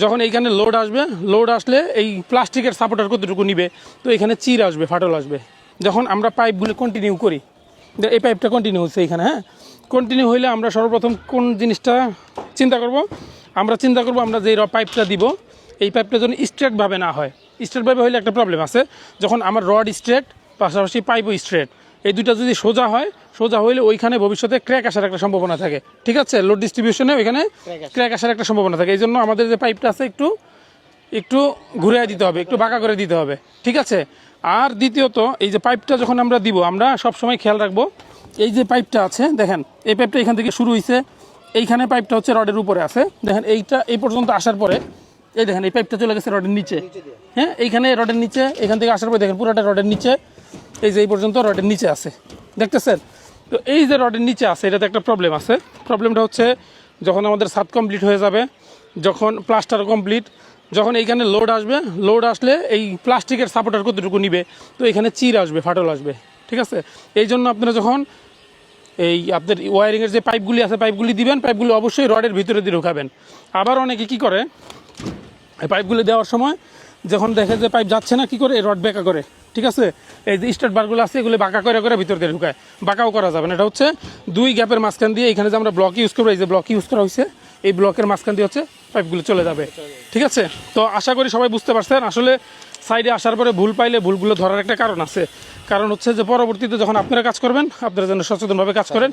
যখন এইখানে লোড আসবে, লোড আসলে এই প্লাস্টিকের সাপোর্টার কতটুকু নিবে, তো এখানে চির আসবে, ফাটল আসবে। যখন আমরা পাইপগুলো কন্টিনিউ করি, এই পাইপটা কন্টিনিউ হচ্ছে এইখানে, হ্যাঁ, কন্টিনিউ হইলে আমরা সর্বপ্রথম কোন জিনিসটা চিন্তা করব, আমরা যে পাইপটা দিব এই পাইপটা যেন স্ট্রেটভাবে না হয়। স্ট্রেটভাবে হইলে একটা প্রবলেম আছে, যখন আমার রড স্ট্রেট পাশাপাশি পাইপও স্ট্রেট, এই দুটো যদি সোজা হয়, সোজা হইলে ওইখানে ভবিষ্যতে ক্র্যাক আসার একটা সম্ভাবনা থাকে। ঠিক আছে, লোড ডিস্ট্রিবিউশনে ওইখানে ক্র্যাক আসার একটা সম্ভাবনা থাকে। এই জন্য আমাদের যে পাইপটা আছে একটু ঘুরে দিতে হবে, একটু বাঁকা করে দিতে হবে। ঠিক আছে। আর দ্বিতীয়ত, এই যে পাইপটা যখন আমরা দিব, আমরা সবসময় খেয়াল রাখবো, এই যে পাইপটা আছে দেখেন, এই পাইপটা এখান থেকে শুরু হয়েছে, এইখানে পাইপটা হচ্ছে রডের উপরে আছে, দেখেন এইটা এই পর্যন্ত আসার পরে এই দেখেন এই পাইপটা চলে গেছে রডের নিচে, হ্যাঁ, এইখানে রডের নিচে, এখান থেকে আসার পরে দেখেন পুরোটা রডের নিচে, এই যে এই পর্যন্ত রডের নিচে আছে, দেখতেছেন? তো এই যে রডের নিচে আছে, এটাতে একটা প্রবলেম আছে। প্রবলেমটা হচ্ছে যখন আমাদের ছাদ কমপ্লিট হয়ে যাবে, যখন প্লাস্টার কমপ্লিট, যখন এইখানে লোড আসবে, লোড আসলে এই প্লাস্টিকের সাপোর্টার কতটুকু নিবে, তো এখানে চির আসবে, ফাটল আসবে। ঠিক আছে। এই জন্য আপনারা যখন এই আপনার ওয়ারিংয়ের যে পাইপগুলি আছে, পাইপগুলি দিবেন, পাইপগুলি অবশ্যই রডের ভিতরে দিয়ে ঢোকাবেন। আবার অনেকে কি করে, এই পাইপগুলি দেওয়ার সময় যখন দেখে যে পাইপ যাচ্ছে না, কি করে, এই রড বেঁকা করে। ঠিক আছে, এই যে স্টার্ট বারগুলো আছে এগুলো বাঁকা করে করে ভিতর দিয়ে ঢুকায়, বাঁকাও করা যাবে না। এটা হচ্ছে দুই গ্যাপের মাঝখান দিয়ে, এখানে যে আমরা ব্লক ইউজ করবো, এই যে ব্লক ইউজ করা হয়েছে, এই ব্লকের মাঝখান দিয়ে হচ্ছে পাইপগুলো চলে যাবে। ঠিক আছে। তো আশা করি সবাই বুঝতে পারছেন। আসলে সাইডে আসার পরে ভুল পাইলে ভুলগুলো ধরার একটা কারণ আছে, কারণ হচ্ছে যে পরবর্তীতে যখন আপনারা কাজ করবেন, আপনারা যেন সচেতনভাবে কাজ করেন।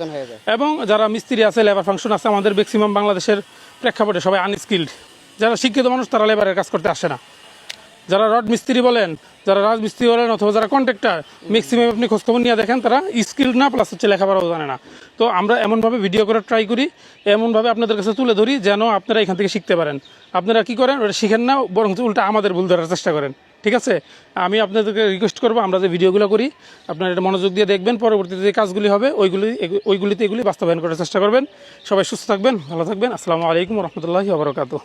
এবং যারা মিস্ত্রি আছে, লেবার ফাংশন আছে, আমাদের ম্যাক্সিমাম বাংলাদেশের প্রেক্ষাপটে সবাই আনস্কিল্ড। যারা শিক্ষিত মানুষ তারা লেবারের কাজ করতে আসে না। যারা রড মিস্ত্রি বলেন, যারা রাজমিস্ত্রি বলেন, অথবা যারা কন্ট্রাক্টর, ম্যাক্সিমাম আপনি খোঁজখবর নিয়ে দেখেন তারা স্কিল না, প্লাস হচ্ছে লেখাপড়াও জানে না। তো আমরা এমনভাবে ভিডিও করে ট্রাই করি, এমনভাবে আপনাদের কাছে তুলে ধরি যেন আপনারা এখান থেকে শিখতে পারেন। আপনারা কি করেন, ওটা শিখেন না, বরং উল্টা আমাদের ভুল ধরার চেষ্টা করেন। ঠিক আছে। আমি আপনাদেরকে রিকোয়েস্ট করবো, আমরা যে ভিডিওগুলো করি আপনারা এটা মনোযোগ দিয়ে দেখবেন, পরবর্তীতে যে কাজগুলি হবে ওইগুলিতে এগুলি বাস্তবায়ন করার চেষ্টা করবেন। সবাই সুস্থ থাকবেন, ভালো থাকবেন। আসসালামু আলাইকুম রহমতুল্লাহি ওয়া বারাকাতুহু।